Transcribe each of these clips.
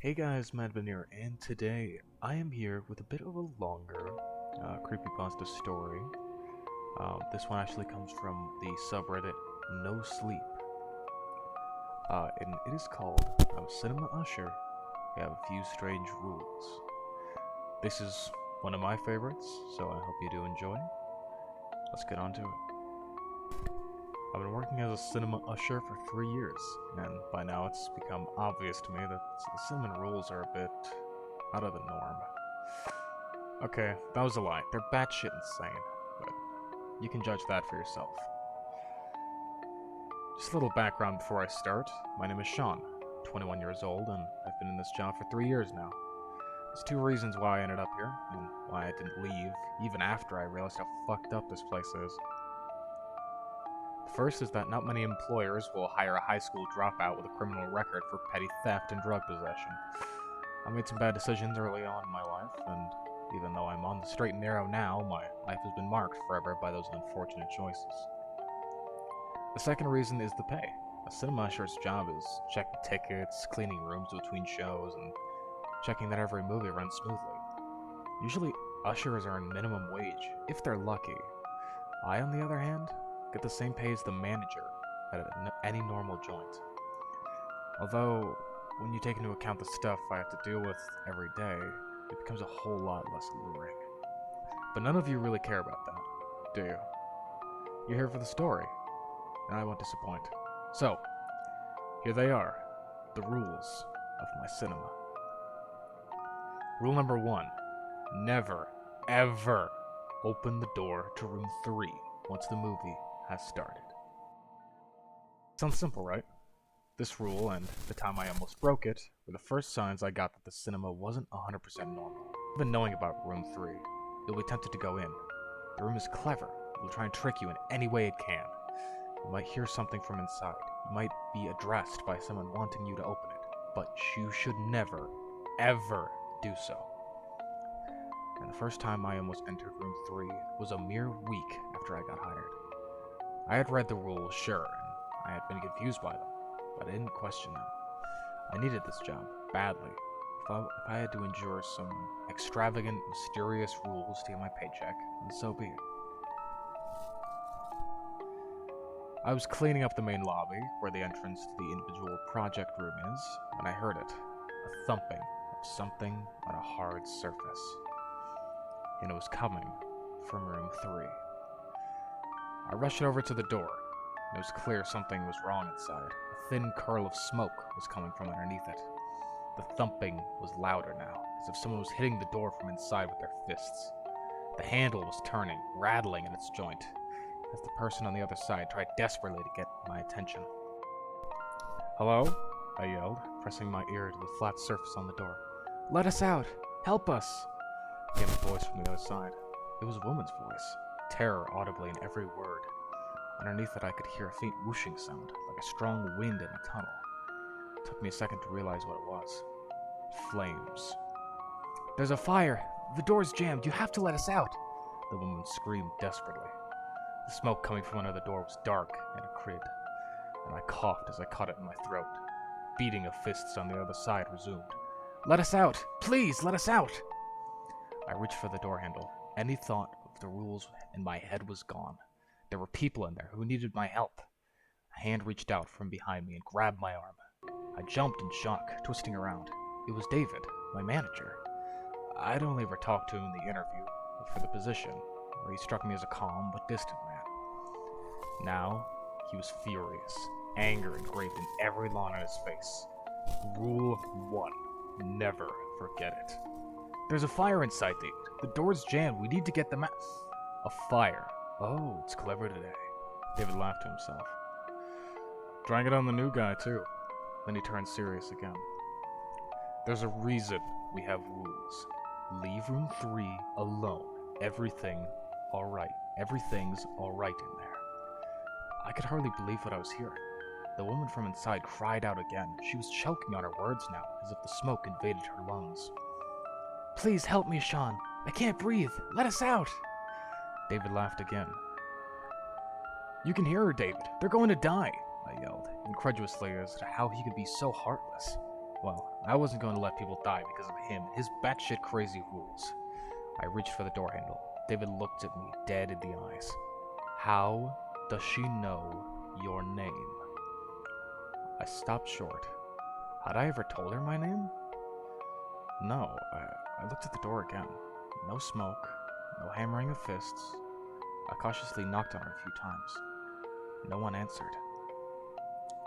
Hey guys, Madvin here, and today I am here with a bit of a longer creepypasta story. This one actually comes from the subreddit nosleep, and it is called Cinema Usher. We have a few strange rules. This is one of my favorites, so I hope you do enjoy. Let's get on to it. I've been working as a cinema usher for 3 years, and by now it's become obvious to me that the cinnamon rules are a bit out of the norm. Okay, that was a lie. They're batshit insane, but you can judge that for yourself. Just a little background before I start. My name is Sean, 21 years old, and I've been in this job for 3 years now. There's 2 reasons why I ended up here, and why I didn't leave, even after I realized how fucked up this place is. First is that not many employers will hire a high school dropout with a criminal record for petty theft and drug possession. I made some bad decisions early on in my life, and even though I'm on the straight and narrow now, my life has been marked forever by those unfortunate choices. The second reason is the pay. A cinema usher's job is checking tickets, cleaning rooms between shows, and checking that every movie runs smoothly. Usually, ushers earn minimum wage, if they're lucky. I, on the other hand, get the same pay as the manager at any normal joint. Although, when you take into account the stuff I have to deal with every day, it becomes a whole lot less alluring. But none of you really care about that, do you? You're here for the story, and I won't disappoint. So, here they are, the rules of my cinema. Rule number 1, never, ever open the door to room 3 once the movie has started. Sounds simple, right? This rule, and the time I almost broke it, were the first signs I got that the cinema wasn't 100% normal. Even knowing about room 3, you'll be tempted to go in. The room is clever. It will try and trick you in any way it can. You might hear something from inside. You might be addressed by someone wanting you to open it. But you should never, ever do so. And the first time I almost entered room 3 was a mere week after I got hired. I had read the rules, sure, and I had been confused by them, but I didn't question them. I needed this job, badly. If I had to endure some extravagant, mysterious rules to get my paycheck, then so be it. I was cleaning up the main lobby, where the entrance to the individual project room is, when I heard it, a thumping of something on a hard surface. And it was coming from room 3. I rushed over to the door. It was clear something was wrong inside. A thin curl of smoke was coming from underneath it. The thumping was louder now, as if someone was hitting the door from inside with their fists. The handle was turning, rattling in its joint, as the person on the other side tried desperately to get my attention. "Hello?" I yelled, pressing my ear to the flat surface on the door. "Let us out! Help us!" Came a voice from the other side. It was a woman's voice, terror audibly in every word. Underneath it I could hear a faint whooshing sound, like a strong wind in a tunnel. It took me a second to realize what it was. Flames. "There's a fire! The door's jammed! You have to let us out!" The woman screamed desperately. The smoke coming from under the door was dark and acrid, and I coughed as I caught it in my throat. Beating of fists on the other side resumed. "Let us out! Please, let us out!" I reached for the door handle. Any thought of the rules in my head was gone. There were people in there who needed my help. A hand reached out from behind me and grabbed my arm. I jumped in shock, twisting around. It was David, my manager. I'd only ever talked to him in the interview for the position, where he struck me as a calm but distant man. Now, he was furious, anger engraved in every line on his face. Rule 1, never forget it. "There's a fire inside, David. The door's jammed. We need to get them out." "A fire? Oh, it's clever today." David laughed to himself. "Trying it on the new guy, too." Then he turned serious again. "There's a reason we have rules. Leave room 3 alone. Everything's alright in there." I could hardly believe what I was hearing. The woman from inside cried out again. She was choking on her words now, as if the smoke invaded her lungs. "Please help me, Sean. I can't breathe. Let us out." David laughed again. "You can hear her, David. They're going to die," I yelled, incredulously as to how he could be so heartless. Well, I wasn't going to let people die because of him and his batshit crazy rules. I reached for the door handle. David looked at me dead in the eyes. How does she know your name? I stopped short. Had I ever told her my name? No, I looked at the door again. No smoke, no hammering of fists. I cautiously knocked on her a few times. No one answered.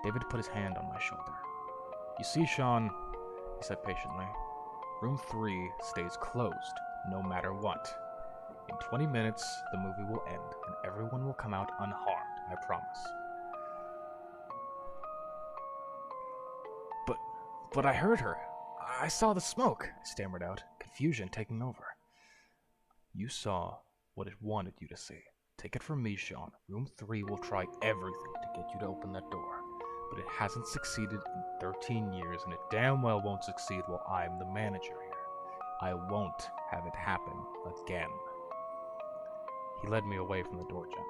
David put his hand on my shoulder. You see, Sean, he said patiently, room 3 stays closed, no matter what. In 20 minutes, the movie will end, and everyone will come out unharmed, I promise. But I heard her. I saw the smoke, I stammered out, confusion taking over. You saw what it wanted you to see. Take it from me, Sean. Room 3 will try everything to get you to open that door. But it hasn't succeeded in 13 years, and it damn well won't succeed while I'm the manager here. I won't have it happen again. He led me away from the door gently.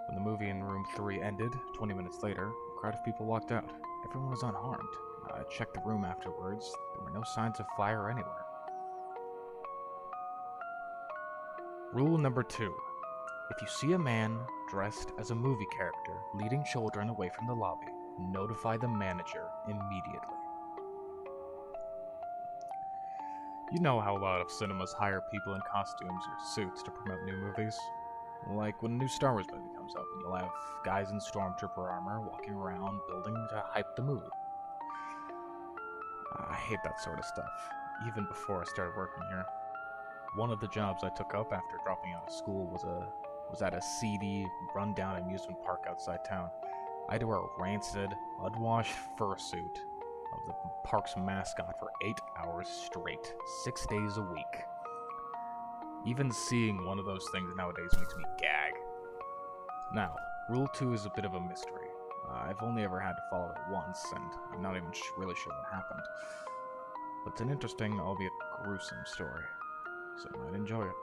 When the movie in room 3 ended, 20 minutes later, a crowd of people walked out. Everyone was unharmed. I checked the room afterwards. There were no signs of fire anywhere. Rule number 2. If you see a man dressed as a movie character leading children away from the lobby, notify the manager immediately. You know how a lot of cinemas hire people in costumes or suits to promote new movies? Like when a new Star Wars movie comes out, and you'll have guys in stormtrooper armor walking around building to hype the movie. I hate that sort of stuff, even before I started working here. One of the jobs I took up after dropping out of school was at a seedy, run-down amusement park outside town. I had to wear a rancid, unwashed fursuit of the park's mascot for 8 hours straight, 6 days a week. Even seeing one of those things nowadays makes me gag. Now, Rule 2 is a bit of a mystery. I've only ever had to follow it once, and I'm not even really sure what happened. But it's an interesting, albeit gruesome story, so you might enjoy it.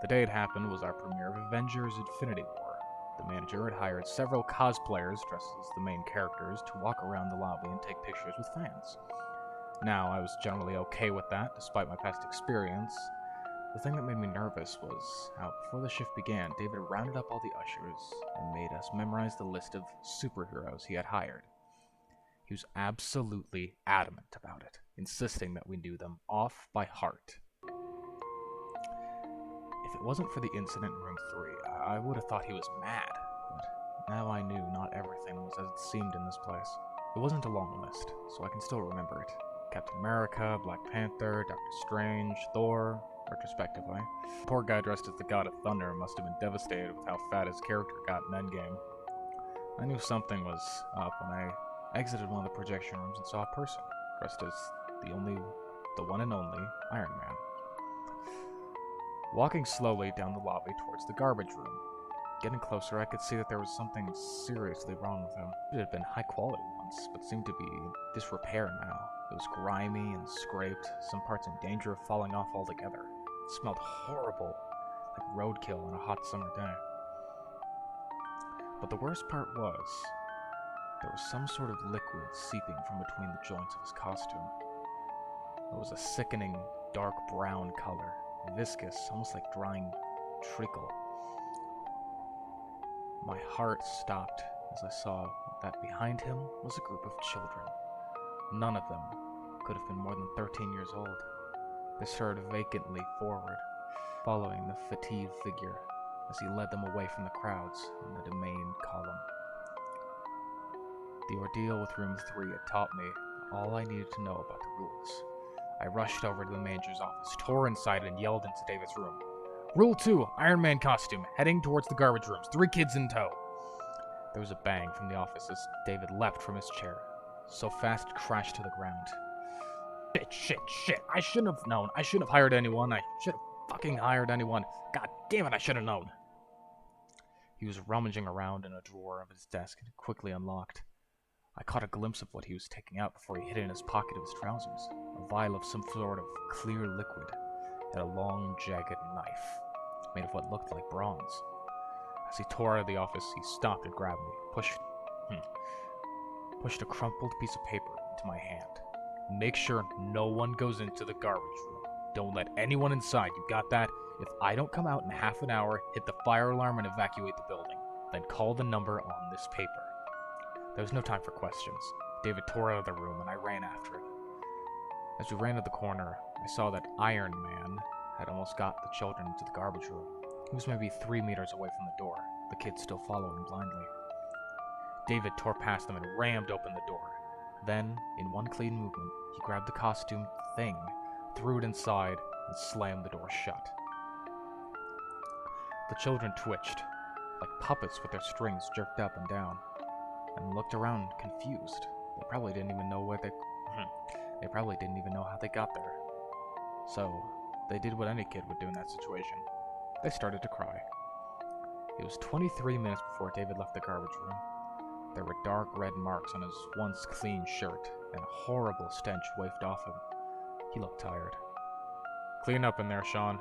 The day it happened was our premiere of Avengers Infinity War. The manager had hired several cosplayers dressed as the main characters to walk around the lobby and take pictures with fans. Now, I was generally okay with that, despite my past experience. The thing that made me nervous was how, before the shift began, David rounded up all the ushers and made us memorize the list of superheroes he had hired. He was absolutely adamant about it, insisting that we knew them off by heart. If it wasn't for the incident in room 3, I would have thought he was mad, but now I knew not everything was as it seemed in this place. It wasn't a long list, so I can still remember it. Captain America, Black Panther, Doctor Strange, Thor, retrospectively. The poor guy dressed as the God of Thunder must have been devastated with how fat his character got in Endgame. I knew something was up when I exited one of the projection rooms and saw a person dressed as the one and only Iron Man. Walking slowly down the lobby towards the garbage room. Getting closer, I could see that there was something seriously wrong with him. It had been high quality once, but seemed to be in disrepair now. It was grimy and scraped, some parts in danger of falling off altogether. It smelled horrible, like roadkill on a hot summer day. But the worst part was, there was some sort of liquid seeping from between the joints of his costume. It was a sickening, dark brown color, viscous, almost like drying treacle. My heart stopped as I saw that behind him was a group of children. None of them could have been more than 13 years old. They stared vacantly forward, following the fatigued figure as he led them away from the crowds in the domain column. The ordeal with room 3 had taught me all I needed to know about the rules. I rushed over to the manager's office, tore inside, and yelled into David's room. Rule 2, Iron Man costume, heading towards the garbage rooms, 3 kids in tow. There was a bang from the office as David leapt from his chair. So fast it crashed to the ground. Shit. I shouldn't have known. I shouldn't have hired anyone. I should have fucking hired anyone. God damn it, I should have known. He was rummaging around in a drawer of his desk and quickly unlocked. I caught a glimpse of what he was taking out before he hid it in his pocket of his trousers. A vial of some sort of clear liquid and a long, jagged knife, made of what looked like bronze. As he tore out of the office, he stopped and grabbed me, pushed. pushed a crumpled piece of paper into my hand. Make sure no one goes into the garbage room. Don't let anyone inside, you got that? If I don't come out in half an hour, hit the fire alarm and evacuate the building. Then call the number on this paper. There was no time for questions. David tore out of the room and I ran after him. As we ran to the corner, I saw that Iron Man had almost got the children into the garbage room. He was maybe 3 meters away from the door, the kids still following blindly. David tore past them and rammed open the door. Then, in one clean movement, he grabbed the costume thing, threw it inside, and slammed the door shut. The children twitched, like puppets with their strings jerked up and down, and looked around confused. They probably didn't even know how they got there. So, they did what any kid would do in that situation. They started to cry. It was 23 minutes before David left the garbage room. There were dark red marks on his once clean shirt, and a horrible stench wafted off him. He looked tired. Clean up in there, Sean.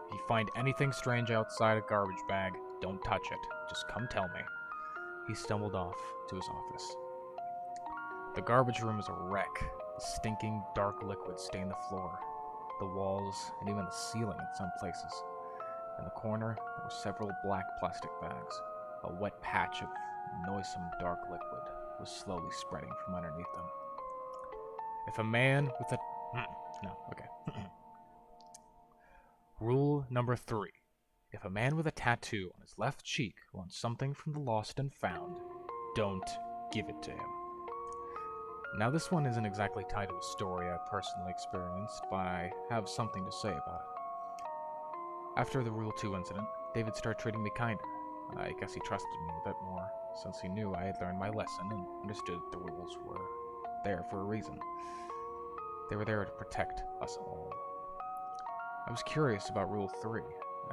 If you find anything strange outside a garbage bag, don't touch it. Just come tell me. He stumbled off to his office. The garbage room was a wreck. The stinking, dark liquid stained the floor, the walls, and even the ceiling in some places. In the corner, there were several black plastic bags. A wet patch of noisome dark liquid was slowly spreading from underneath them. If a man with a... Rule number 3. If a man with a tattoo on his left cheek wants something from the lost and found, don't give it to him. Now this one isn't exactly tied to a story I personally experienced, but I have something to say about it. After the Rule 2 incident, David started treating me kinder. I guess he trusted me a bit more, since he knew I had learned my lesson and understood the rules were there for a reason. They were there to protect us all. I was curious about Rule 3.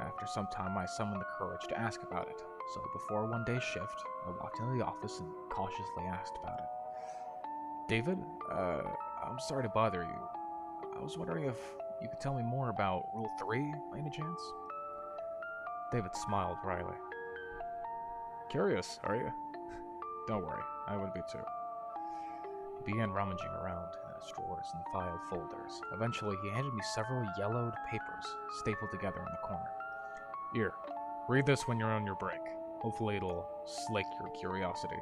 After some time, I summoned the courage to ask about it, so before one day's shift, I walked into the office and cautiously asked about it. David, I'm sorry to bother you. I was wondering if you could tell me more about Rule 3, by any chance? David smiled wryly. Curious, are you? Don't worry, I would be too. He began rummaging around in his drawers and filed folders. Eventually, he handed me several yellowed papers stapled together in the corner. Here, read this when you're on your break. Hopefully it'll slake your curiosity.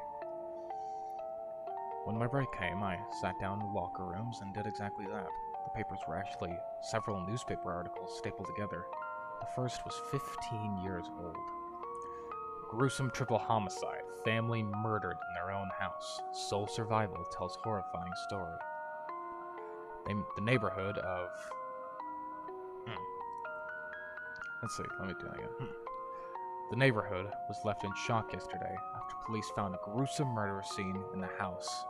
When my break came, I sat down in the locker rooms and did exactly that. The papers were actually several newspaper articles stapled together. The first was 15 years old. Gruesome triple homicide. Family murdered in their own house. Sole survival tells horrifying story. The neighborhood of... Let's see, let me do that again. The neighborhood was left in shock yesterday after police found a gruesome murder scene in the house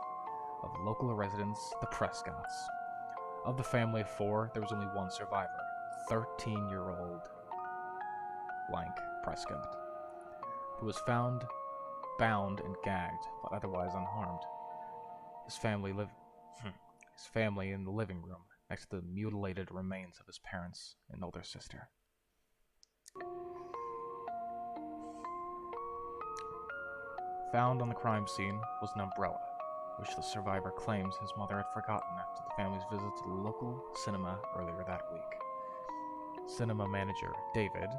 of local residents, the Prescotts. Of the family of 4, there was only one survivor, 13-year-old blank Prescott, who was found bound and gagged, but otherwise unharmed. His family in the living room, next to the mutilated remains of his parents and older sister. Found on the crime scene was an umbrella, which the survivor claims his mother had forgotten after the family's visit to the local cinema earlier that week. Cinema manager David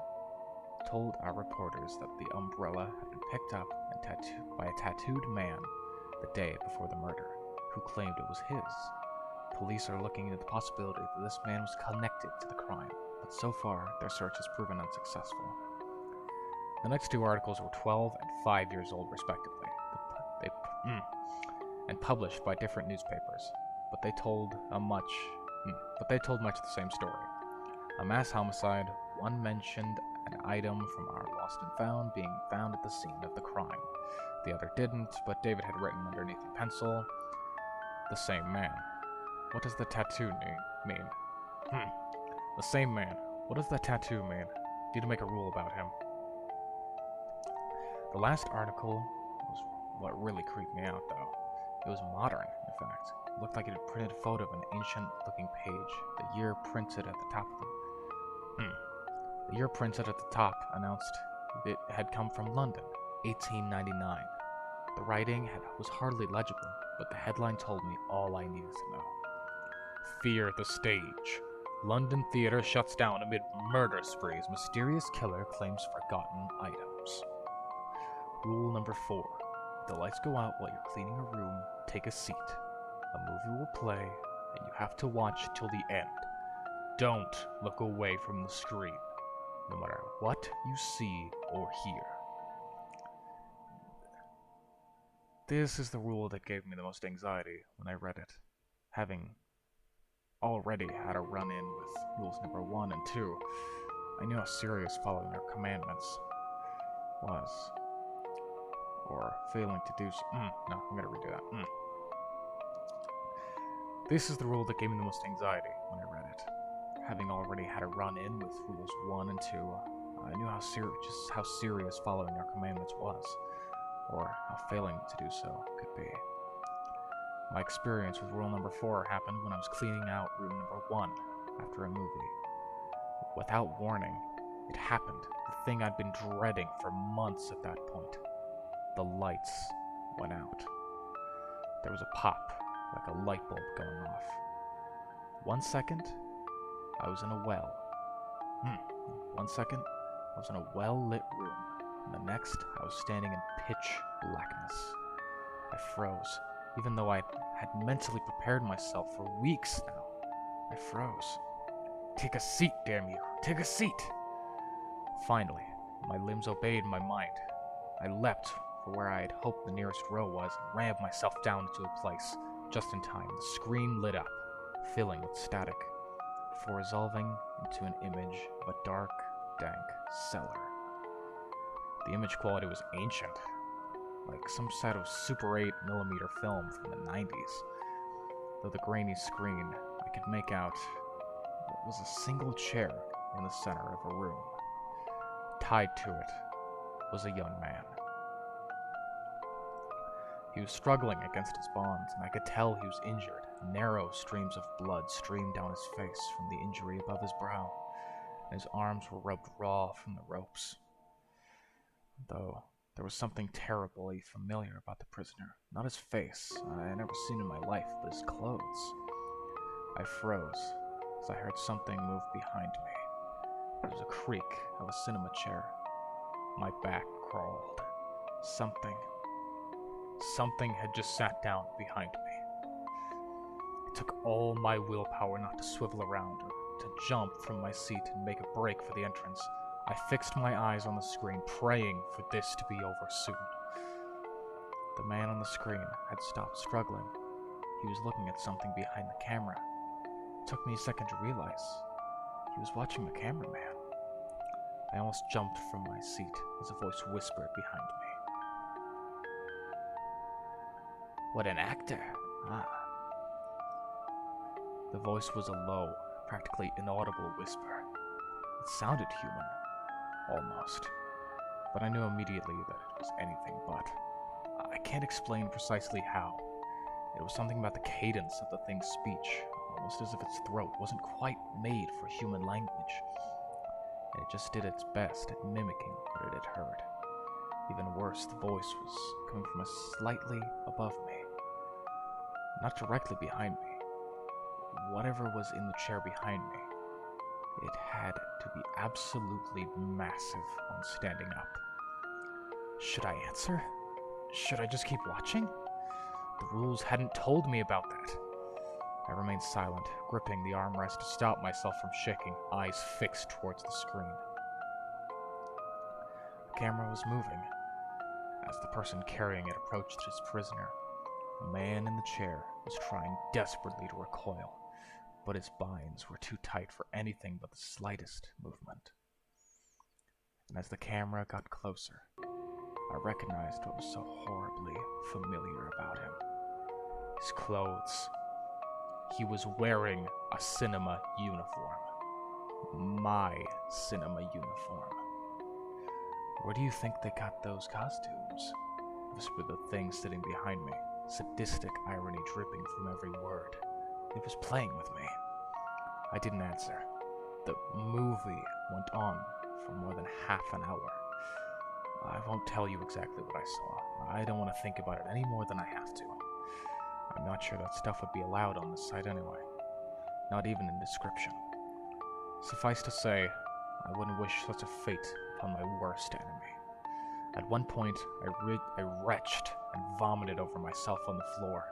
told our reporters that the umbrella had been picked up and tattooed by a tattooed man the day before the murder, who claimed it was his. Police are looking into the possibility that this man was connected to the crime, but so far their search has proven unsuccessful. The next 2 articles were 12 and 5 years old, respectively, and published by different newspapers, but they told much the same story. A mass homicide. One mentioned an item from our lost and found being found at the scene of the crime. The other didn't, but David had written underneath in pencil, "The same man." What does the tattoo mean? The same man. What does that tattoo mean? Need to make a rule about him. The last article was what really creeped me out, though. It was modern, in fact. It looked like it had printed a photo of an ancient-looking page. The year printed at the top announced it had come from London, 1899. The writing was hardly legible, but the headline told me all I needed to know. Fear the stage. London theater shuts down amid murder sprees. Mysterious killer claims forgotten items. Rule number 4. If the lights go out while you're cleaning a room, take a seat. A movie will play, and you have to watch till the end. Don't look away from the screen, no matter what you see or hear. This is the rule that gave me the most anxiety when I read it, having already had a run-in with rules number 1 and 2. I knew how serious following their commandments was, or failing to do so. No, I'm gonna redo that. This is the rule that gave me the most anxiety when I read it. Having already had a run-in with rules 1 and 2, I knew just how serious following our commandments was, or how failing to do so could be. My experience with rule number 4 happened when I was cleaning out room number 1 after a movie. Without warning, it happened, the thing I'd been dreading for months at that point. The lights went out. There was a pop, like a light bulb going off. 1 second, I was in a well. 1 second, I was in a well-lit room, and the next, I was standing in pitch blackness. I froze, even though I had mentally prepared myself for weeks now. I froze. Take a seat, damn you! Take a seat! Finally, my limbs obeyed my mind. I leapt for where I had hoped the nearest row was and rammed myself down into a place. Just in time, the screen lit up, filling with static, before resolving into an image of a dark, dank cellar. The image quality was ancient, like some sort of Super 8mm film from the 90s. Though the grainy screen, I could make out what was a single chair in the center of a room. Tied to it was a young man. He was struggling against his bonds, and I could tell he was injured. Narrow streams of blood streamed down his face from the injury above his brow, and his arms were rubbed raw from the ropes. Though there was something terribly familiar about the prisoner. Not his face, I had never seen in my life, but his clothes. I froze as I heard something move behind me. There was a creak of a cinema chair. My back crawled. Something had just sat down behind me. It took all my willpower not to swivel around or to jump from my seat and make a break for the entrance. I fixed my eyes on the screen, praying for this to be over soon. The man on the screen had stopped struggling. He was looking at something behind the camera. It took me a second to realize he was watching the cameraman. I almost jumped from my seat as a voice whispered behind me. What an actor! The voice was a low, practically inaudible whisper. It sounded human, almost, but I knew immediately that it was anything but. I can't explain precisely how. It was something about the cadence of the thing's speech, almost as if its throat wasn't quite made for human language, and it just did its best at mimicking what it had heard. Even worse, the voice was coming from slightly above me, not directly behind me. Whatever was in the chair behind me, it had to be absolutely massive when standing up. Should I answer? Should I just keep watching? The rules hadn't told me about that. I remained silent, gripping the armrest to stop myself from shaking, eyes fixed towards the screen. The camera was moving. As the person carrying it approached his prisoner, the man in the chair was trying desperately to recoil, but his binds were too tight for anything but the slightest movement. And as the camera got closer, I recognized what was so horribly familiar about him. His clothes. He was wearing a cinema uniform. My cinema uniform. Where do you think they got those costumes? Whispered the thing sitting behind me, sadistic irony dripping from every word. It was playing with me. I didn't answer. The movie went on for more than half an hour. I won't tell you exactly what I saw. I don't want to think about it any more than I have to. I'm not sure that stuff would be allowed on this site anyway. Not even in description. Suffice to say, I wouldn't wish such a fate upon my worst enemy. At one point, I retched and vomited over myself on the floor.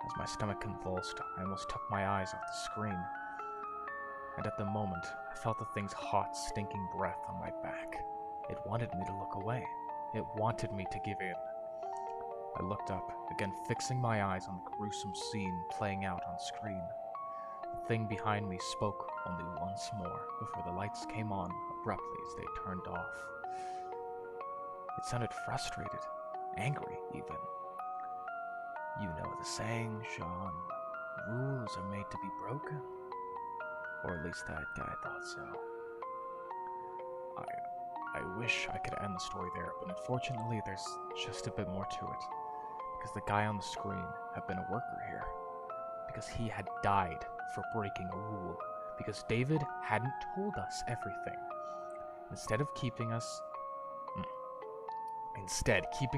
As my stomach convulsed, I almost took my eyes off the screen. And at the moment, I felt the thing's hot, stinking breath on my back. It wanted me to look away. It wanted me to give in. I looked up, again fixing my eyes on the gruesome scene playing out on screen. The thing behind me spoke only once more before the lights came on abruptly as they turned off. It sounded frustrated, angry even. You know the saying, Sean, rules are made to be broken. Or at least that guy thought so. I wish I could end the story there, but unfortunately there's just a bit more to it. Because the guy on the screen had been a worker here. Because he had died for breaking a rule. Because David hadn't told us everything. Instead, keeping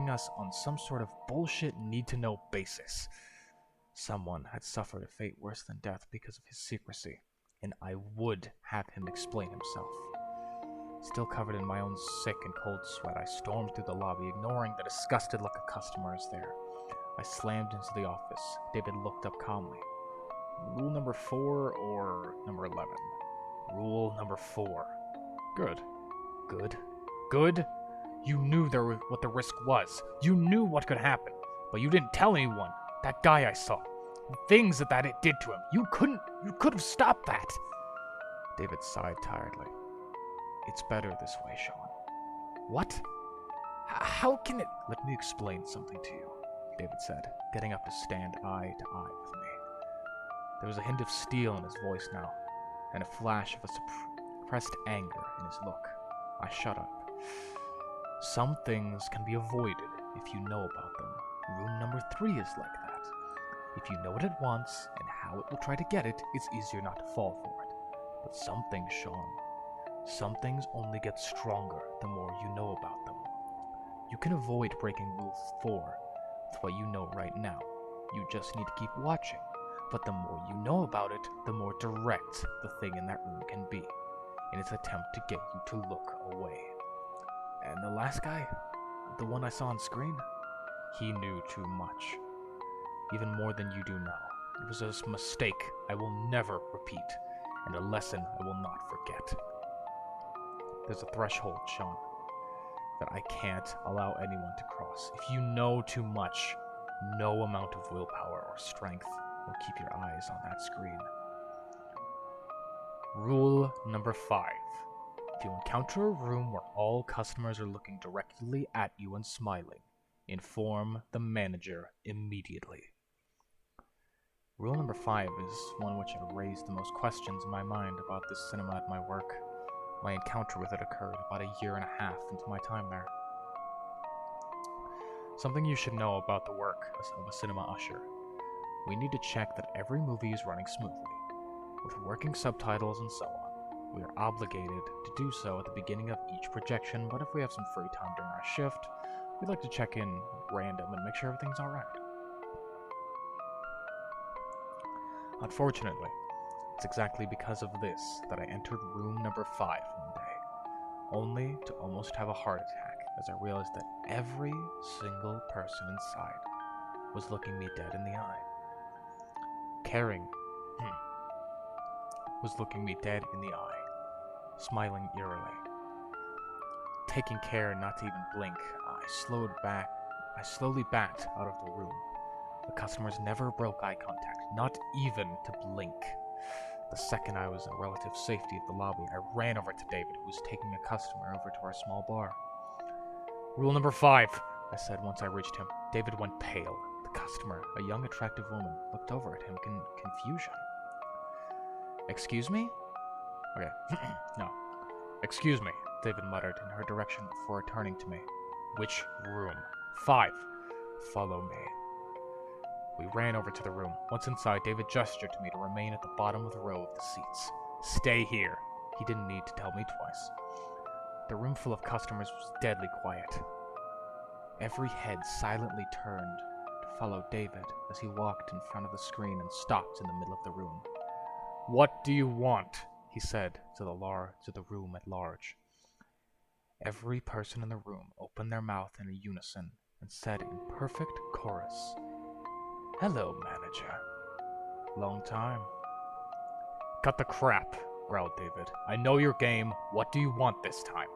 us on some sort of bullshit need-to-know basis. Someone had suffered a fate worse than death because of his secrecy, and I would have him explain himself. Still covered in my own sick and cold sweat, I stormed through the lobby, ignoring the disgusted look of customers there. I slammed into the office. David looked up calmly. Rule number 4 or number 11? Rule number 4. Good. Good? Good? You knew what the risk was. You knew what could happen, but you didn't tell anyone. That guy I saw. The things that it did to him. You could have stopped that. David sighed tiredly. It's better this way, Sean. What? How can it... Let me explain something to you, David said, getting up to stand eye to eye with me. There was a hint of steel in his voice now, and a flash of a suppressed anger in his look. I shut up. Some things can be avoided if you know about them. Room number 3 is like that. If you know what it wants and how it will try to get it, it's easier not to fall for it. But some things, Sean, some things only get stronger the more you know about them. You can avoid breaking Rule 4 with what you know right now. You just need to keep watching. But the more you know about it, the more direct the thing in that room can be in its attempt to get you to look away. And the last guy, the one I saw on screen, he knew too much. Even more than you do now. It was a mistake I will never repeat, and a lesson I will not forget. There's a threshold, Sean, that I can't allow anyone to cross. If you know too much, no amount of willpower or strength will keep your eyes on that screen. Rule number 5. If you encounter a room where all customers are looking directly at you and smiling, inform the manager immediately. Rule number 5 is one which had raised the most questions in my mind about this cinema at my work. My encounter with it occurred about a year and a half into my time there. Something you should know about the work of a cinema usher. We need to check that every movie is running smoothly, with working subtitles and so on. We are obligated to do so at the beginning of each projection, but if we have some free time during our shift, we'd like to check in random and make sure everything's alright. Unfortunately, it's exactly because of this that I entered room number 5 one day, only to almost have a heart attack as I realized that every single person inside was looking me dead in the eye. Caring was looking me dead in the eye, smiling eerily. Taking care not to even blink, I slowly backed out of the room. The customers never broke eye contact, not even to blink. The second I was in relative safety of the lobby, I ran over to David, who was taking a customer over to our small bar. Rule number 5, I said once I reached him. David went pale. The customer, a young attractive woman, looked over at him in confusion. Excuse me? Okay, no. Excuse me, David muttered in her direction before turning to me. Which room? 5. Follow me. We ran over to the room. Once inside, David gestured to me to remain at the bottom of the row of the seats. Stay here. He didn't need to tell me twice. The room full of customers was deadly quiet. Every head silently turned to followed David as he walked in front of the screen and stopped in the middle of the room. "What do you want?" he said to the room at large. Every person in the room opened their mouth in unison and said in perfect chorus, "Hello, manager. Long time." "Cut the crap," growled David. "I know your game. What do you want this time?"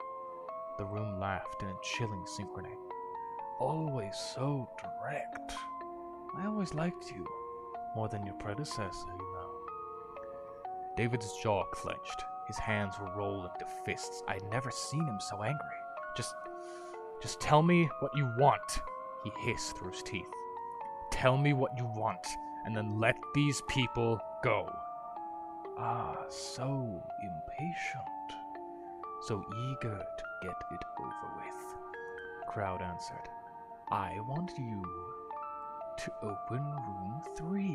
The room laughed in a chilling synchrony. "Always so direct. I always liked you, more than your predecessor, you know." David's jaw clenched. His hands were rolled into fists. I'd never seen him so angry. Just tell me what you want," he hissed through his teeth. "Tell me what you want, and then let these people go." "Ah, so impatient. So eager to get it over with," the crowd answered. "I want you to open room 3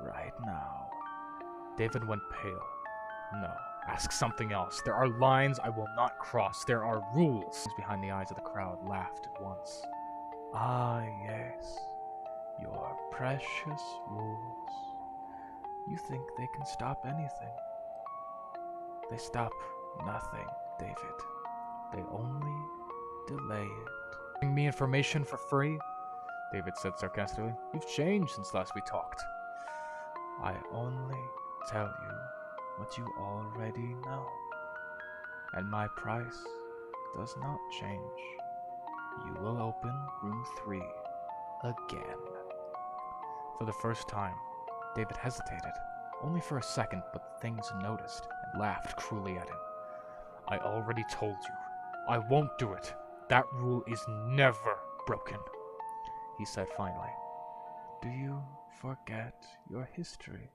right now." David went pale. "No, ask something else. There are lines I will not cross. There are rules." Behind the eyes of the crowd laughed at once. "Ah, yes, your precious rules. You think they can stop anything. They stop nothing, David. They only delay it." "Giving me information for free?" David said sarcastically. "You've changed since last we talked." "I only tell you what you already know. And my price does not change. You will open room 3 again." For the first time, David hesitated, only for a second, but things noticed and laughed cruelly at him. "I already told you. I won't do it. That rule is never broken," he said finally. "Do you forget your history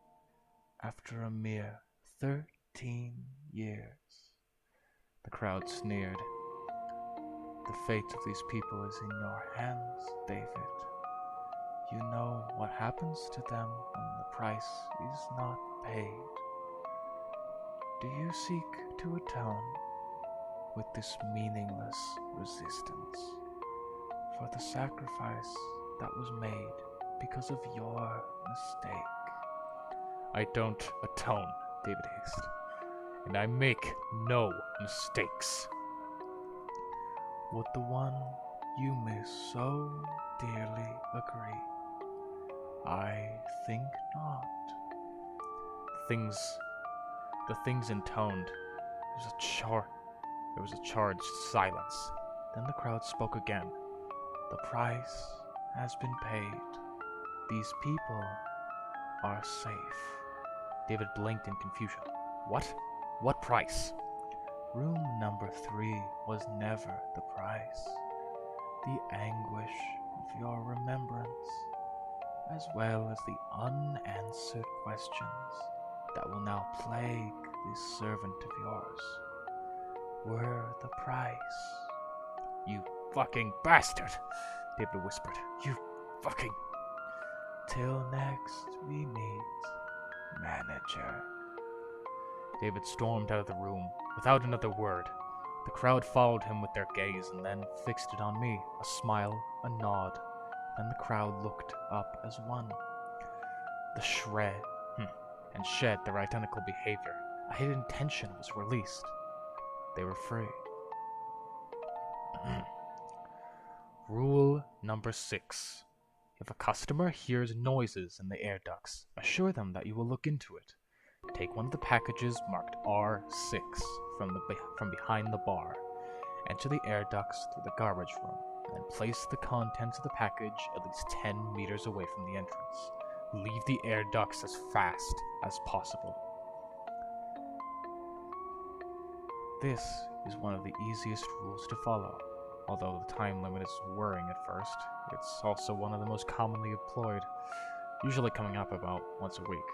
after a mere 13 years? The crowd sneered. "The fate of these people is in your hands, David. You know what happens to them when the price is not paid. Do you seek to atone with this meaningless resistance for the sacrifice that was made because of your mistake?" "I don't atone," David hissed, "and I make no mistakes." "Would the one you miss so dearly agree?" "I think not." The things intoned. There was a charged silence. Then the crowd spoke again. "The price has been paid. These people are safe." David blinked in confusion. "What? What price?" "Room number 3 was never the price. The anguish of your remembrance, as well as the unanswered questions that will now plague this servant of yours, were the price." "You fucking bastard," David whispered. "You fucking..." "Till next we meet, manager." David stormed out of the room without another word. The crowd followed him with their gaze and then fixed it on me, a smile, a nod. Then the crowd looked up as one. The shred and shed their identical behavior. A hidden tension was released. They were free. Rule number 6. If a customer hears noises in the air ducts, assure them that you will look into it. Take one of the packages marked R6 from behind the bar. Enter the air ducts through the garbage room, and then place the contents of the package at least 10 meters away from the entrance. Leave the air ducts as fast as possible. This is one of the easiest rules to follow. Although the time limit is worrying at first, it's also one of the most commonly employed, usually coming up about once a week.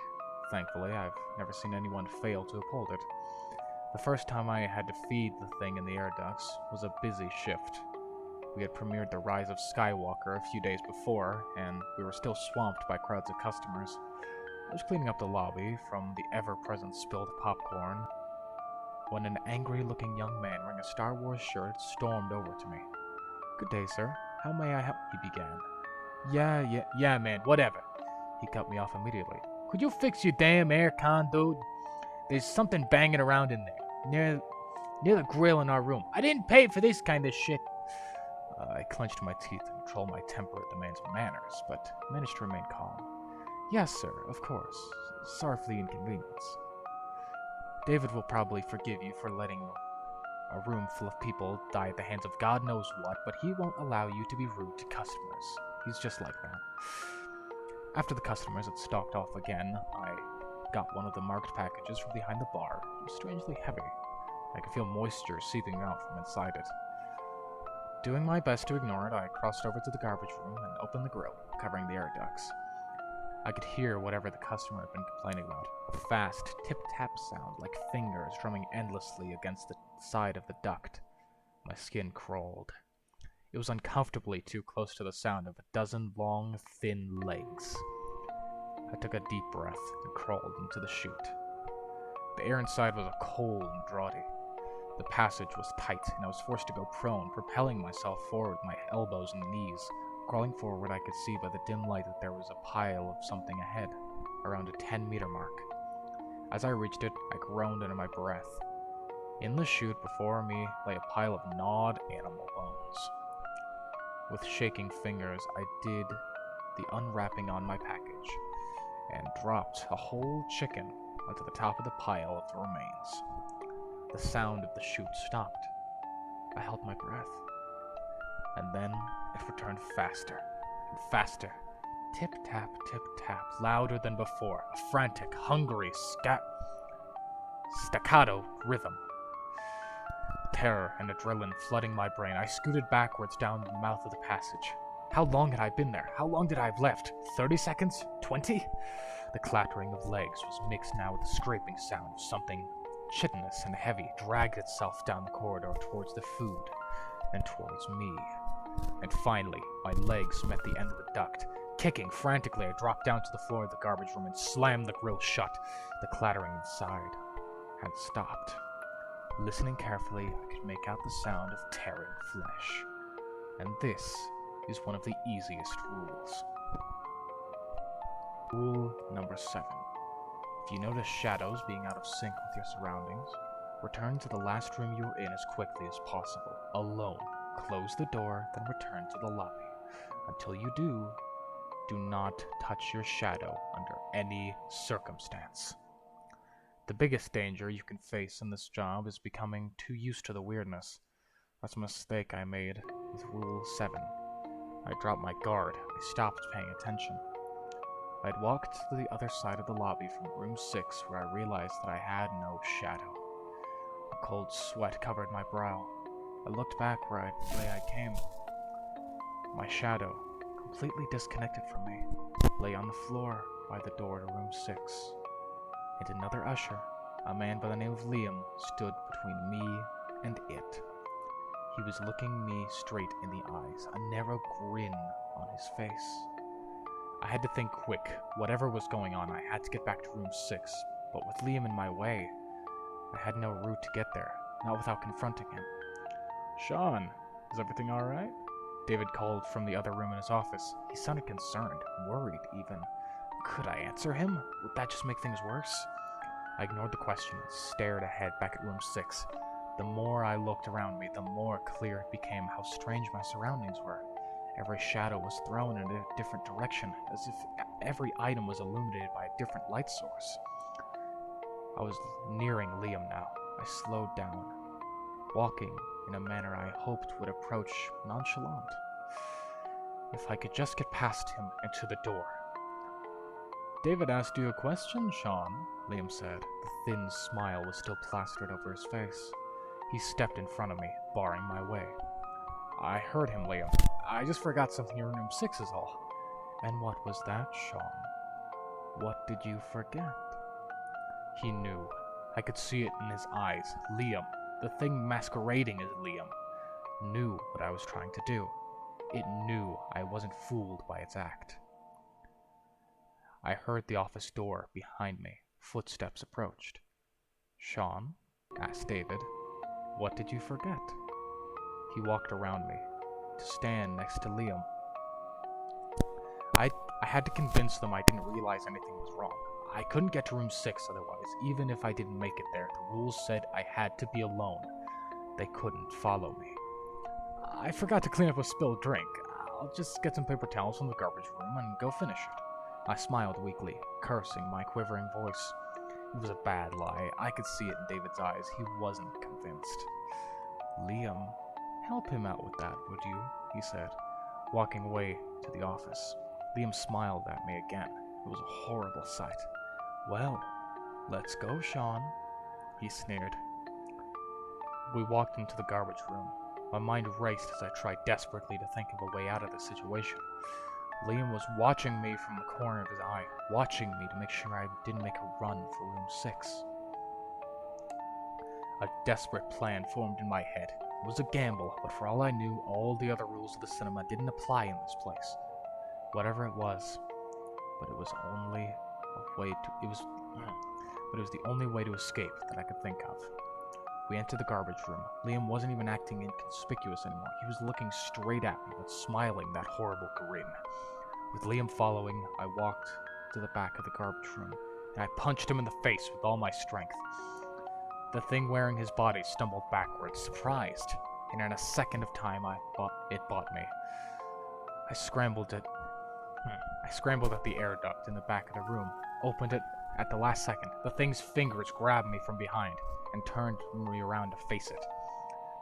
Thankfully, I've never seen anyone fail to uphold it. The first time I had to feed the thing in the air ducts was a busy shift. We had premiered The Rise of Skywalker a few days before, and we were still swamped by crowds of customers. I was cleaning up the lobby from the ever-present spilled popcorn when an angry-looking young man wearing a Star Wars shirt stormed over to me. "Good day, sir. How may I help?" he began. Yeah, man, whatever. He cut me off immediately. Could you fix your damn aircon, dude? There's something banging around in there, near the grill in our room. I didn't pay for this kind of shit. I clenched my teeth to control my temper at the man's manners, but managed to remain calm. Yes, sir, of course. Sorry for the inconvenience. David will probably forgive you for letting a room full of people die at the hands of God knows what, but he won't allow you to be rude to customers. He's just like that. After the customers had stalked off again, I got one of the marked packages from behind the bar. It was strangely heavy. I could feel moisture seeping out from inside it. Doing my best to ignore it, I crossed over to the garbage room and opened the grill, covering the air ducts. I could hear whatever the customer had been complaining about, a fast tip-tap sound like fingers drumming endlessly against the side of the duct. My skin crawled. It was uncomfortably too close to the sound of a dozen long, thin legs. I took a deep breath and crawled into the chute. The air inside was cold and draughty. The passage was tight, and I was forced to go prone, propelling myself forward with my elbows and knees. Crawling forward, I could see by the dim light that there was a pile of something ahead, around a 10-meter mark. As I reached it, I groaned under my breath. In the chute before me lay a pile of gnawed animal bones. With shaking fingers, I did the unwrapping on my package, and dropped a whole chicken onto the top of the pile of the remains. The sound of the chute stopped. I held my breath. And then it returned faster and faster. Tip-tap, tip-tap, louder than before. A frantic, hungry, staccato rhythm. Terror and adrenaline flooding my brain, I scooted backwards down the mouth of the passage. How long had I been there? How long did I have left? 30 seconds? 20? The clattering of legs was mixed now with the scraping sound of something chitinous and heavy dragged itself down the corridor towards the food and towards me. And finally, my legs met the end of the duct. Kicking frantically, I dropped down to the floor of the garbage room and slammed the grill shut. The clattering inside had stopped. Listening carefully, I could make out the sound of tearing flesh. And this is one of the easiest rules. Rule number 7. If you notice shadows being out of sync with your surroundings, return to the last room you were in as quickly as possible, alone. Close the door, then return to the lobby. Until you do not touch your shadow under any circumstance. The biggest danger you can face in this job is becoming too used to the weirdness. That's a mistake I made with Rule 7. I dropped my guard. I stopped paying attention. I'd walked to the other side of the lobby from room 6, where I realized that I had no shadow. A cold sweat covered my brow. I looked back where I came. My shadow, completely disconnected from me, lay on the floor by the door to room 6. And another usher, a man by the name of Liam, stood between me and it. He was looking me straight in the eyes, a narrow grin on his face. I had to think quick. Whatever was going on, I had to get back to room 6, but with Liam in my way, I had no route to get there, not without confronting him. "Sean, is everything alright?" David called from the other room in his office. He sounded concerned, worried even. Could I answer him? Would that just make things worse? I ignored the question and stared ahead back at room 6. The more I looked around me, the more clear it became how strange my surroundings were. Every shadow was thrown in a different direction, as if every item was illuminated by a different light source. I was nearing Liam now. I slowed down, walking in a manner I hoped would approach nonchalant. If I could just get past him and to the door. "David asked you a question, Sean," Liam said. The thin smile was still plastered over his face. He stepped in front of me, barring my way. "I heard him, Liam. I just forgot something in room 6 is all." "And what was that, Sean? What did you forget?" He knew. I could see it in his eyes. Liam, the thing masquerading as Liam, knew what I was trying to do. It knew I wasn't fooled by its act. I heard the office door behind me. Footsteps approached. "Sean," asked David, "what did you forget?" He walked around me, to stand next to Liam. I had to convince them I didn't realize anything was wrong. I couldn't get to room 6 otherwise. Even if I didn't make it there, the rules said I had to be alone. They couldn't follow me. I forgot to clean up a spilled drink. I'll just get some paper towels from the garbage room and go finish it. I smiled weakly, cursing my quivering voice. It was a bad lie. I could see it in David's eyes. He wasn't convinced. Liam, help him out with that, would you? He said, walking away to the office. Liam smiled at me again. It was a horrible sight. Well, let's go, Sean, he sneered. We walked into the garbage room. My mind raced as I tried desperately to think of a way out of the situation. Liam was watching me from the corner of his eye, watching me to make sure I didn't make a run for room 6. A desperate plan formed in my head. It was a gamble, but for all I knew, all the other rules of the cinema didn't apply in this place. Whatever it was, but it was the only way to escape that I could think of. We entered the garbage room. Liam wasn't even acting inconspicuous anymore. He was looking straight at me, but smiling that horrible grin. With Liam following, I walked to the back of the garbage room, and I punched him in the face with all my strength. The thing wearing his body stumbled backwards, surprised, and in a second of time it bought me. I scrambled at the air duct in the back of the room, opened it at the last second. The thing's fingers grabbed me from behind and turned me around to face it.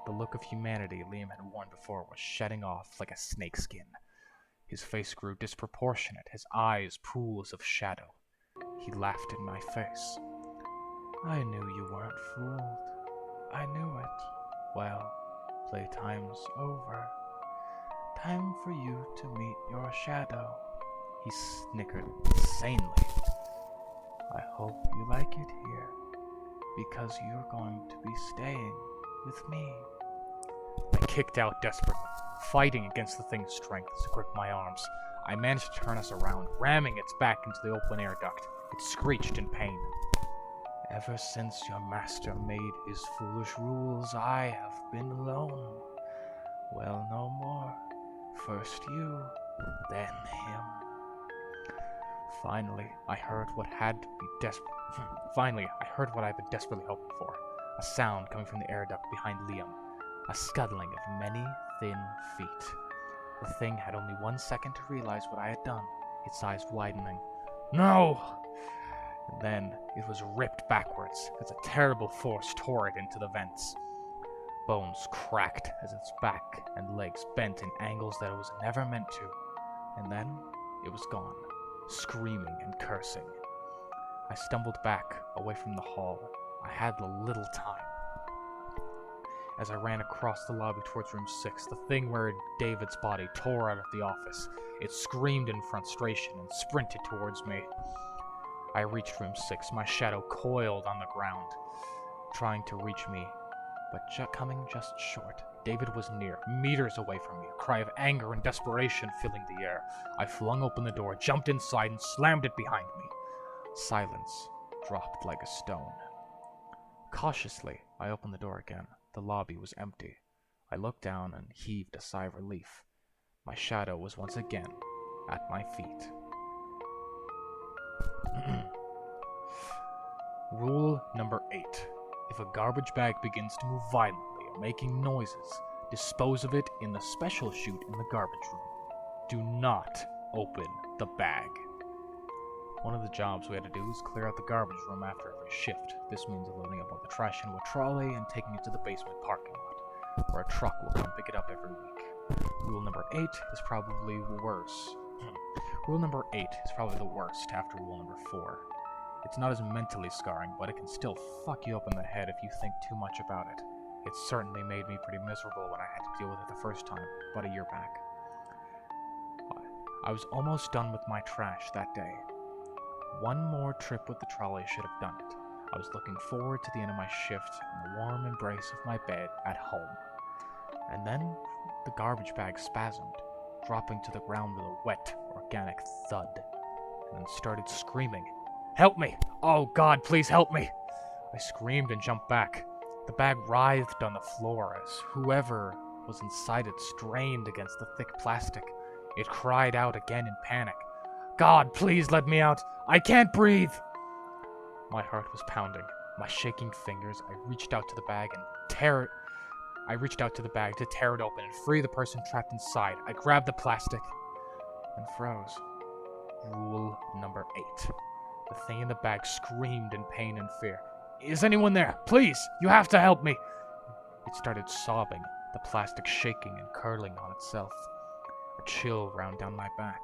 The look of humanity Liam had worn before was shedding off like a snakeskin. His face grew disproportionate, his eyes pools of shadow. He laughed in my face. I knew you weren't fooled. I knew it. Well, playtime's over. Time for you to meet your shadow. He snickered insanely. I hope you like it here, because you're going to be staying with me. I kicked out desperately, fighting against the thing's strength as it gripped my arms. I managed to turn us around, ramming its back into the open air duct. It screeched in pain. Ever since your master made his foolish rules, I have been alone. Well, no more. First you, then him. Finally, I heard what I'd been desperately hoping for. A sound coming from the air duct behind Liam. A scuttling of many thin feet. The thing had only 1 second to realize what I had done, its eyes widening. No! And then it was ripped backwards as a terrible force tore it into the vents. Bones cracked as its back and legs bent in angles that it was never meant to. And then it was gone, screaming and cursing. I stumbled back, away from the hall. I had little time. As I ran across the lobby towards room 6, the thing wearing David's body tore out of the office. It screamed in frustration and sprinted towards me. I reached room 6, my shadow coiled on the ground, trying to reach me, but coming just short. David was near, meters away from me, a cry of anger and desperation filling the air. I flung open the door, jumped inside, and slammed it behind me. Silence dropped like a stone. Cautiously, I opened the door again. The lobby was empty. I looked down and heaved a sigh of relief. My shadow was once again at my feet. Rule number 8. If a garbage bag begins to move violently or making noises, dispose of it in the special chute in the garbage room. Do not open the bag. One of the jobs we had to do is clear out the garbage room after every shift. This means loading up all the trash into a trolley and taking it to the basement parking lot, where a truck will come pick it up every week. Rule number 8 is probably worse. Rule number 8 is probably the worst after rule number 4. It's not as mentally scarring, but it can still fuck you up in the head if you think too much about it. It certainly made me pretty miserable when I had to deal with it the first time, about a year back. I was almost done with my trash that day. One more trip with the trolley should have done it. I was looking forward to the end of my shift in the warm embrace of my bed at home. And then the garbage bag spasmed, dropping to the ground with a wet, organic thud, and then started screaming. Help me! Oh God, please help me! I screamed and jumped back. The bag writhed on the floor as whoever was inside it strained against the thick plastic. It cried out again in panic. God, please let me out. I can't breathe. My heart was pounding. My shaking fingers, I reached out to the bag to tear it open and free the person trapped inside. I grabbed the plastic and froze. Rule number 8. The thing in the bag screamed in pain and fear. Is anyone there? Please, you have to help me. It started sobbing, the plastic shaking and curling on itself. A chill ran down my back.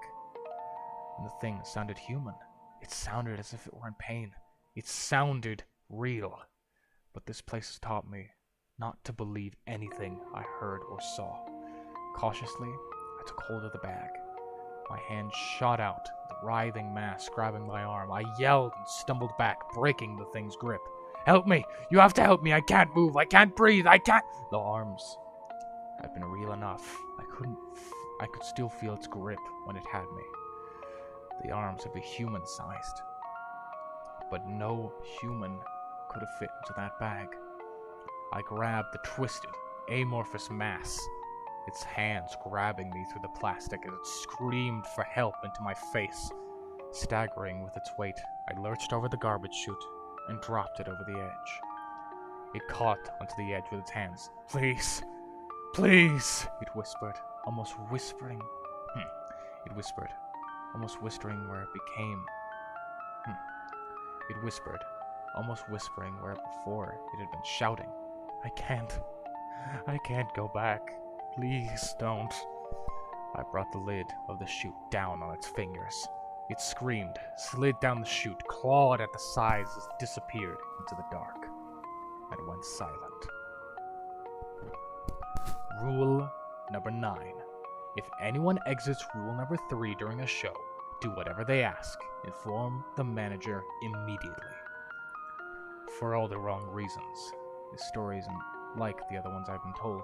And the thing sounded human. It sounded as if it were in pain. It sounded real. But this place has taught me not to believe anything I heard or saw. Cautiously, I took hold of the bag. My hand shot out, the writhing mass grabbing my arm. I yelled and stumbled back, breaking the thing's grip. Help me! You have to help me! I can't move! I can't breathe! I can't... The arms had been real enough. I could still feel its grip when it had me. The arms had been human-sized. But no human could have fit into that bag. I grabbed the twisted, amorphous mass, its hands grabbing me through the plastic as it screamed for help into my face. Staggering with its weight, I lurched over the garbage chute and dropped it over the edge. It caught onto the edge with its hands. Please, please, it whispered, almost whispering. It whispered, almost whispering where it became. It whispered, almost whispering where before it had been shouting. I can't go back. Please don't. I brought the lid of the chute down on its fingers. It screamed, slid down the chute, clawed at the sides as it disappeared into the dark, and went silent. Rule number 9. If anyone exits rule number 3 during a show, do whatever they ask. Inform the manager immediately. For all the wrong reasons, this story isn't like the other ones I've been told.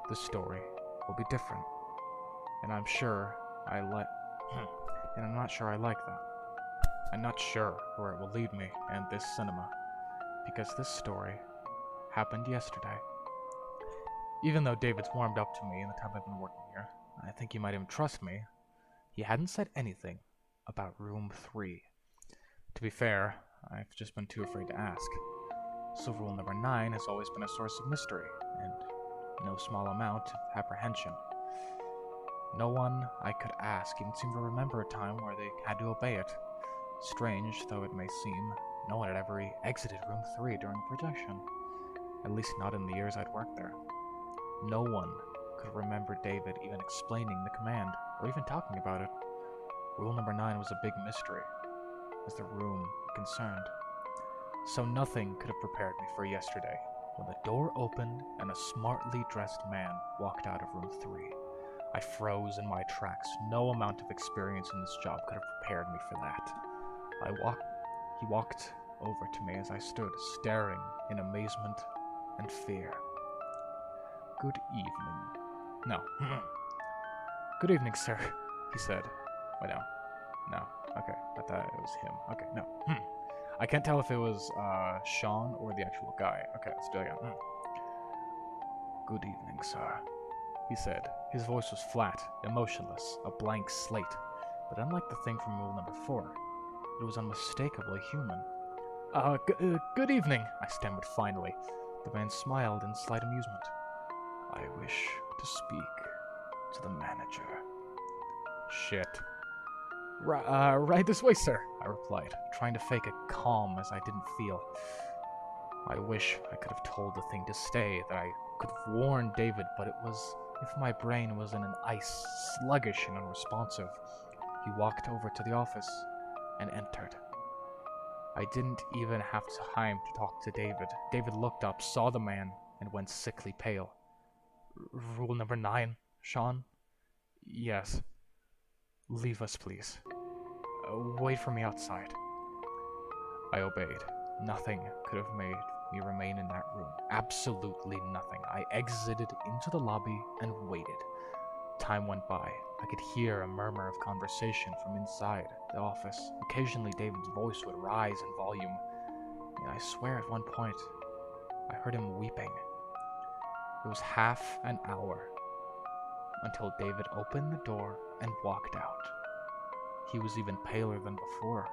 This story will be different, and I'm not sure I like that. I'm not sure where it will lead me and this cinema, because this story happened yesterday. Even though David's warmed up to me in the time I've been working here, I think he might even trust me. He hadn't said anything about room 3. To be fair, I've just been too afraid to ask. So rule number 9 has always been a source of mystery, and no small amount of apprehension. No one I could ask even seemed to remember a time where they had to obey it. Strange though it may seem, no one had ever exited room 3 during a projection. At least not in the years I'd worked there. No one could remember David even explaining the command, or even talking about it. Rule number 9 was a big mystery, as the room concerned. So nothing could have prepared me for yesterday, when the door opened and a smartly dressed man walked out of room 3. I froze in my tracks. No amount of experience in this job could have prepared me for that. He walked over to me as I stood, staring in amazement and fear. Good evening. No. Good evening, sir, he said. Wait, no. Okay, I thought it was him. Okay, no. I can't tell if it was Sean or the actual guy. Okay, let's do it again. Good evening, sir, he said. His voice was flat, emotionless, a blank slate. But unlike the thing from rule number 4, it was unmistakably human. Good evening, I stammered finally. The man smiled in slight amusement. I wish to speak to the manager. Shit. Right this way, sir, I replied, trying to fake a calm as I didn't feel. I wish I could have told the thing to stay, that I could have warned David, but it was if my brain was in an ice, sluggish and unresponsive. He walked over to the office and entered. I didn't even have time to talk to David. David looked up, saw the man, and went sickly pale. Rule number 9, Sean? Yes. Leave us, please. Wait for me outside. I obeyed. Nothing could have made me remain in that room. Absolutely nothing. I exited into the lobby and waited. Time went by. I could hear a murmur of conversation from inside the office. Occasionally David's voice would rise in volume, and I swear at one point I heard him weeping. It was half an hour until David opened the door and walked out. He was even paler than before,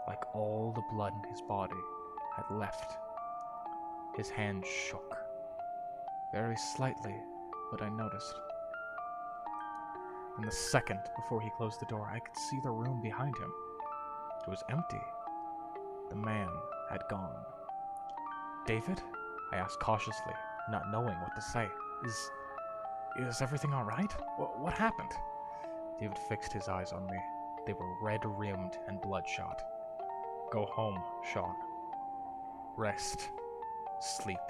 like all the blood in his body had left. His hand shook, very slightly, but I noticed. In the second before he closed the door, I could see the room behind him. It was empty. The man had gone. "David?" I asked cautiously, not knowing what to say. Is everything alright? What happened?" David fixed his eyes on me. They were red-rimmed and bloodshot. "Go home, Sean. Rest. Sleep.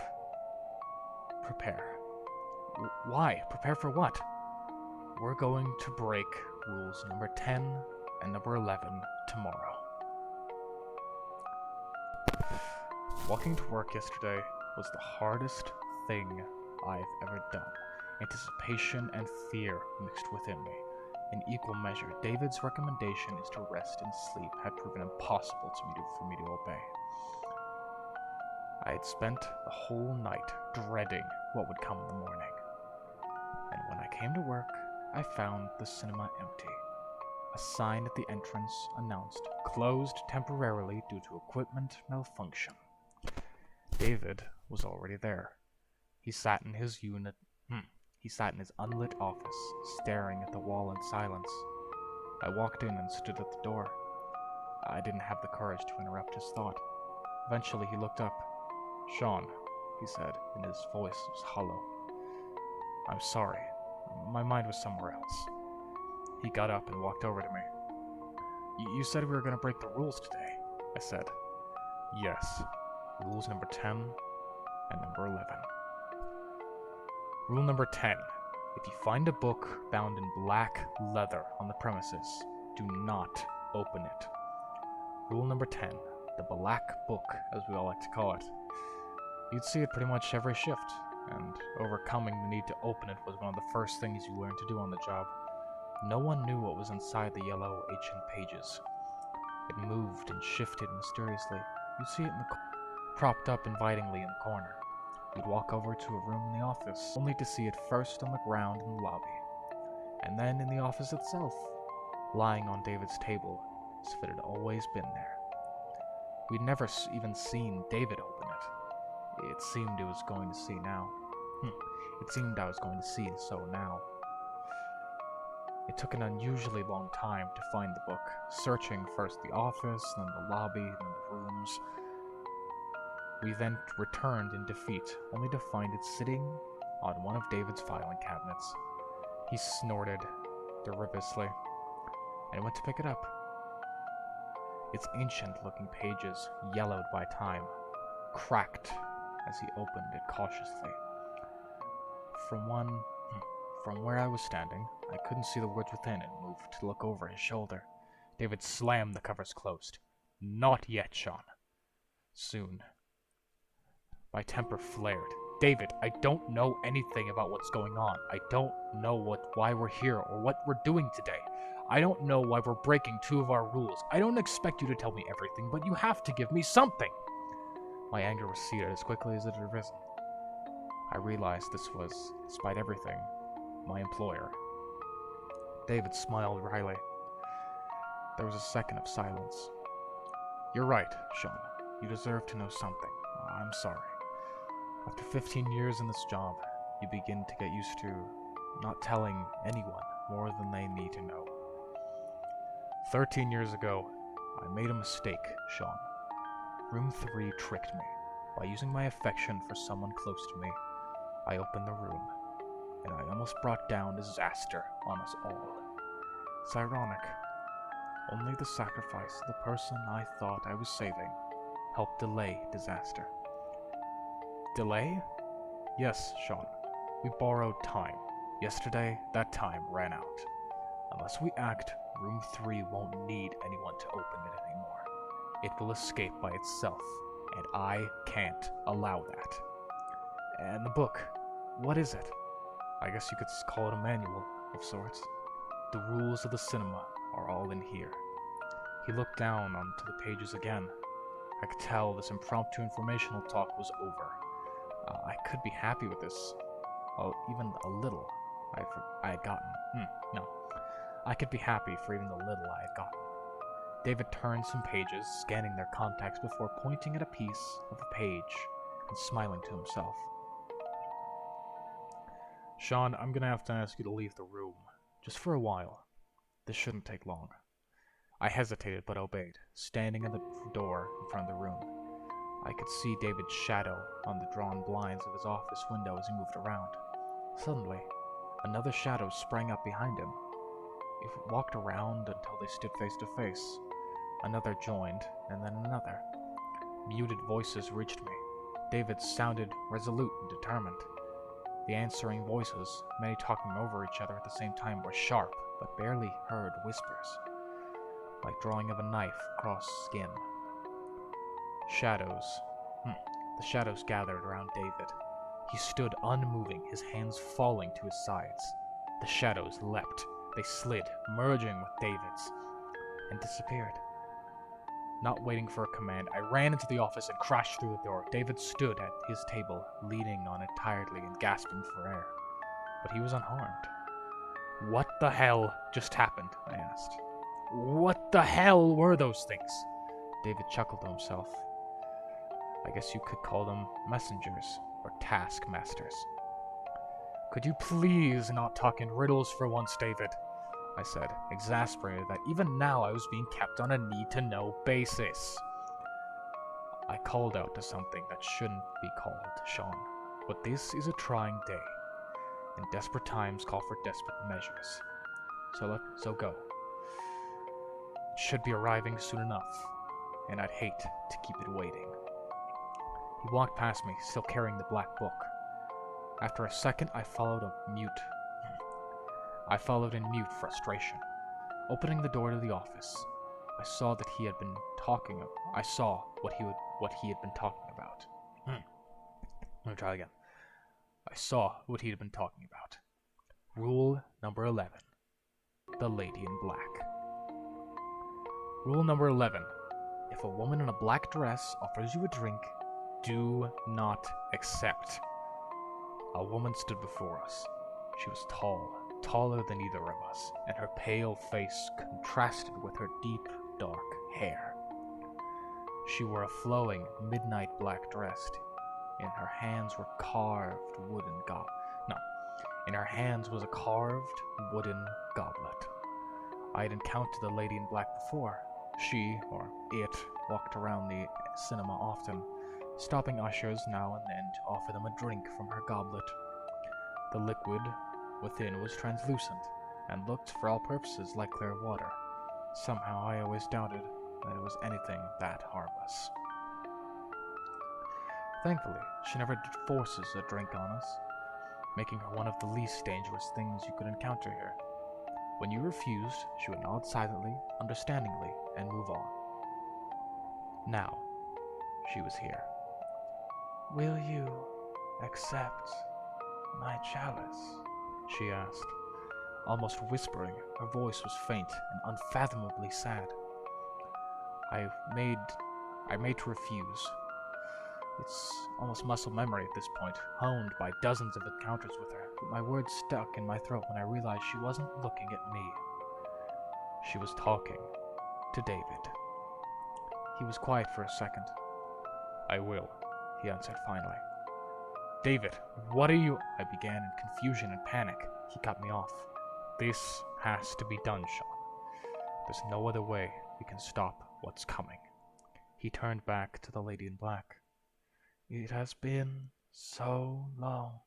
Prepare." Why? Prepare for what?" "We're going to break rules number 10 and number 11 tomorrow." Walking to work yesterday was the hardest thing I've ever done. Anticipation and fear mixed within me. In equal measure, David's recommendation is to rest and sleep had proven impossible for me to obey. I had spent the whole night dreading what would come in the morning. And when I came to work, I found the cinema empty. A sign at the entrance announced, "Closed temporarily due to equipment malfunction." David was already there. He sat in his unlit office, staring at the wall in silence. I walked in and stood at the door. I didn't have the courage to interrupt his thought. Eventually he looked up. "Sean," he said, and his voice was hollow. "I'm sorry. My mind was somewhere else." He got up and walked over to me. You said we were going to break the rules today," I said. "Yes. Rules number 10 and number 11. Rule number 10. If you find a book bound in black leather on the premises, do not open it. Rule number 10. The black book, as we all like to call it. You'd see it pretty much every shift, and overcoming the need to open it was one of the first things you learned to do on the job. No one knew what was inside the yellow ancient pages. It moved and shifted mysteriously. You'd see it propped up invitingly in the corner. You'd walk over to a room in the office, only to see it first on the ground in the lobby, and then in the office itself, lying on David's table, as if it had always been there. We'd never even seen David open it. It seemed I was going to see so now. It took an unusually long time to find the book, searching first the office, then the lobby, then the rooms. We then returned in defeat, only to find it sitting on one of David's filing cabinets. He snorted derivatively, and went to pick it up. Its ancient-looking pages, yellowed by time, cracked as he opened it cautiously. From where I was standing, I couldn't see the words within and moved to look over his shoulder. David slammed the covers closed. "Not yet, Sean. Soon." My temper flared. "David, I don't know anything about what's going on. I don't know why we're here or what we're doing today. I don't know why we're breaking 2 of our rules. I don't expect you to tell me everything, but you have to give me something." My anger receded as quickly as it had risen. I realized this was, despite everything, my employer. David smiled wryly. There was a second of silence. "You're right, Sean. You deserve to know something. I'm sorry. After 15 years in this job, you begin to get used to not telling anyone more than they need to know. 13 years ago, I made a mistake, Sean. Room 3 tricked me. By using my affection for someone close to me, I opened the room, and I almost brought down disaster on us all. It's ironic. Only the sacrifice of the person I thought I was saving helped delay disaster." "Delay?" "Yes, Sean. We borrowed time. Yesterday, that time ran out. Unless we act, Room 3 won't need anyone to open it anymore. It will escape by itself, and I can't allow that." "And the book, what is it?" "I guess you could call it a manual, of sorts. The rules of the cinema are all in here." He looked down onto the pages again. I could tell this impromptu informational talk was over. I could be happy with this. Even a little. I had gotten. No. I could be happy for even the little I had gotten. David turned some pages, scanning their context before pointing at a piece of a page and smiling to himself. Sean, I'm gonna have to ask you to leave the room, just for a while. This shouldn't take long. I hesitated but obeyed, standing at the door in front of the room. I could see David's shadow on the drawn blinds of his office window as he moved around. Suddenly, another shadow sprang up behind him. It walked around until they stood face to face. Another joined, and then another. Muted voices reached me. David sounded resolute and determined. The answering voices, many talking over each other at the same time, were sharp, but barely heard whispers, like drawing of a knife across skin. Shadows. The shadows gathered around David. He stood unmoving, his hands falling to his sides. The shadows leapt. They slid, merging with David's, and disappeared. Not waiting for a command, I ran into the office and crashed through the door. David stood at his table, leaning on it tiredly and gasping for air. But he was unharmed. What the hell just happened? I asked. What the hell were those things? David chuckled to himself. I guess you could call them messengers, or taskmasters. Could you please not talk in riddles for once, David? I said, exasperated that even now I was being kept on a need-to-know basis. I called out to something that shouldn't be called, Sean. But this is a trying day, and desperate times call for desperate measures. So go. It should be arriving soon enough, and I'd hate to keep it waiting. He walked past me, still carrying the black book. After a second, I followed in mute frustration. Opening the door to the office, I saw that he had been talking. I saw what he had been talking about. Let me try again. I saw what he had been talking about. Rule number 11: the lady in black. Rule number 11: if a woman in a black dress offers you a drink, do not accept. A woman stood before us. She was tall, taller than either of us, and her pale face contrasted with her deep, dark hair. She wore a flowing, midnight black dress. In her hands was a carved wooden goblet. I had encountered the lady in black before. She, or it, walked around the cinema often, stopping ushers now and then to offer them a drink from her goblet. The liquid within was translucent, and looked for all purposes like clear water. Somehow I always doubted that it was anything that harmless. Thankfully, she never forces a drink on us, making her one of the least dangerous things you could encounter here. When you refused, she would nod silently, understandingly, and move on. Now, she was here. Will you accept my chalice? She asked, almost whispering. Her voice was faint and unfathomably sad. I made to refuse. It's almost muscle memory at this point, honed by dozens of encounters with her, but my words stuck in my throat when I realized she wasn't looking at me. She was talking to David. He was quiet for a second. I will, he answered finally. David, what are you? I began in confusion and panic. He cut me off. This has to be done, Sean. There's no other way we can stop what's coming. He turned back to the lady in black. It has been so long.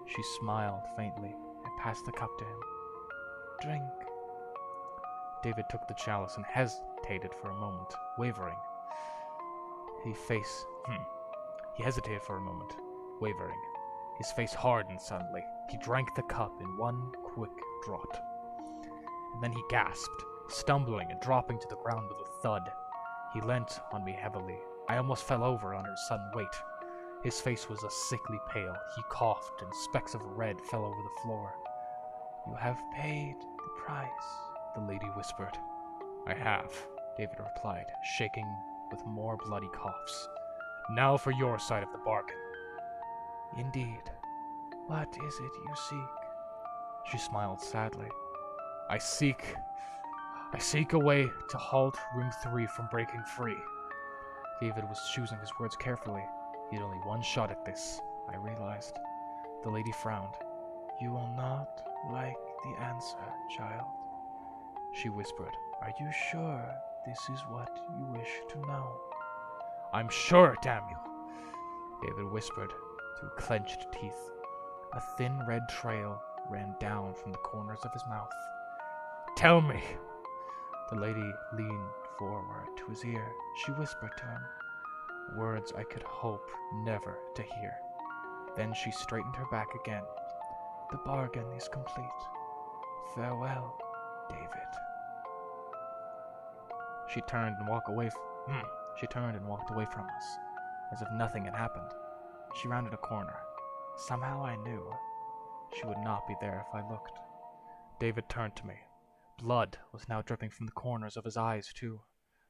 She smiled faintly and passed the cup to him. Drink. David took the chalice and hesitated for a moment, wavering. He hesitated for a moment, wavering. His face hardened suddenly. He drank the cup in one quick draught. And then he gasped, stumbling and dropping to the ground with a thud. He leant on me heavily. I almost fell over under his sudden weight. His face was a sickly pale. He coughed, and specks of red fell over the floor. You have paid the price, the lady whispered. I have, David replied, shaking with more bloody coughs. Now for your side of the bargain. Indeed. What is it you seek? She smiled sadly. I seek a way to halt Room 3 from breaking free. David was choosing his words carefully. He had only one shot at this, I realized. The lady frowned. You will not like the answer, child, she whispered. Are you sure this is what you wish to know? I'm sure, damn you, David whispered through clenched teeth. A thin red trail ran down from the corners of his mouth. Tell me! The lady leaned forward to his ear. She whispered to him, words I could hope never to hear. Then she straightened her back again. The bargain is complete. Farewell, David. She turned and walked away from us, as if nothing had happened. She rounded a corner. Somehow I knew she would not be there if I looked. David turned to me. Blood was now dripping from the corners of his eyes, too.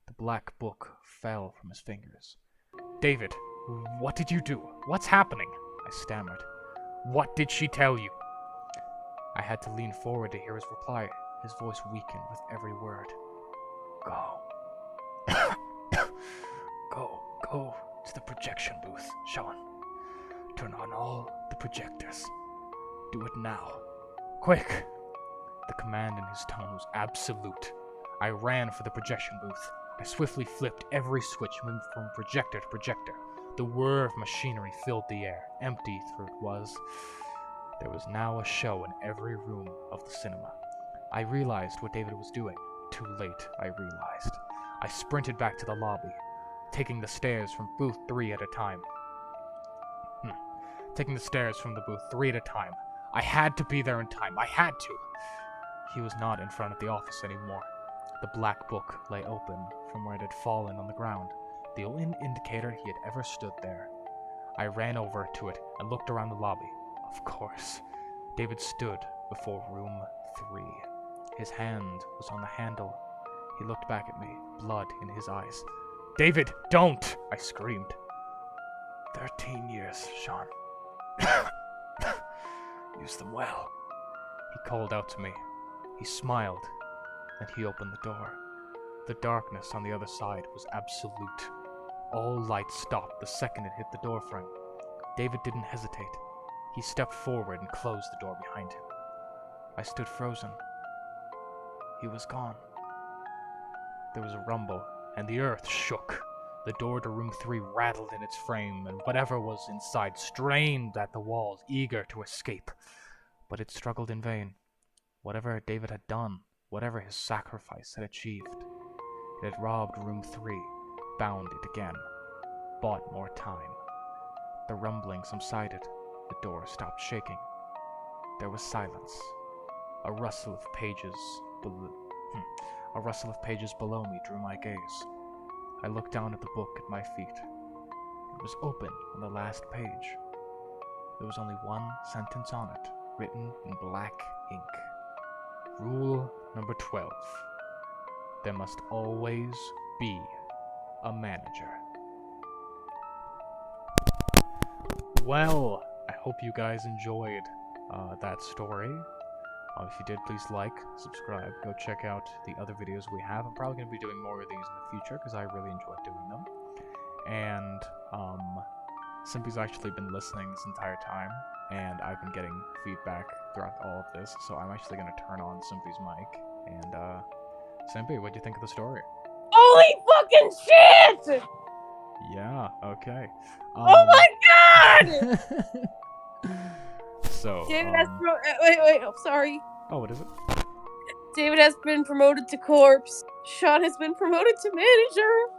The black book fell from his fingers. David, what did you do? What's happening? I stammered. What did she tell you? I had to lean forward to hear his reply. His voice weakened with every word. Go. Go to the projection booth, Sean. Turn on all the projectors. Do it now. Quick! The command in his tone was absolute. I ran for the projection booth. I swiftly flipped every switch, moving from projector to projector. The whir of machinery filled the air, empty though it was. There was now a show in every room of the cinema. I realized what David was doing. Too late, I realized. I sprinted back to the lobby, taking the stairs from booth 3 at a time. Taking the stairs from the booth 3 at a time. I had to be there in time. I had to. He was not in front of the office anymore. The black book lay open from where it had fallen on the ground, the only indicator he had ever stood there. I ran over to it and looked around the lobby. Of course, David stood before room 3. His hand was on the handle. He looked back at me, blood in his eyes. David, don't! I screamed. 13 years, Sean. Use them well. He called out to me. He smiled, and he opened the door. The darkness on the other side was absolute. All light stopped the second it hit the door frame. David didn't hesitate. He stepped forward and closed the door behind him. I stood frozen. He was gone. There was a rumble, and the earth shook. The door to room 3 rattled in its frame, and whatever was inside strained at the walls, eager to escape. But it struggled in vain. Whatever David had done, whatever his sacrifice had achieved, it had robbed room 3, bound it again, bought more time. The rumbling subsided. The door stopped shaking. There was silence. A rustle of pages below me drew my gaze. I looked down at the book at my feet. It was open on the last page. There was only one sentence on it, written in black ink. Rule number 12. There must always be a manager. Well, I hope you guys enjoyed that story. If you did, please like, subscribe, go check out the other videos we have. I'm probably going to be doing more of these in the future because I really enjoy doing them. And Simpy's actually been listening this entire time, and I've been getting feedback throughout all of this, so I'm actually going to turn on Simpy's mic. And Simpy, what do you think of the story? Holy fucking shit! Yeah, okay. Oh my god! So, David has wait, oh, sorry. Oh, what is it? David has been promoted to corpse. Sean has been promoted to manager.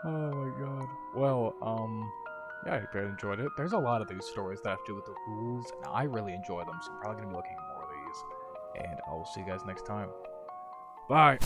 Oh my god. Well, yeah, I hope you enjoyed it. There's a lot of these stories that have to do with the rules, and I really enjoy them, so I'm probably gonna be looking at more of these. And I will see you guys next time. Bye!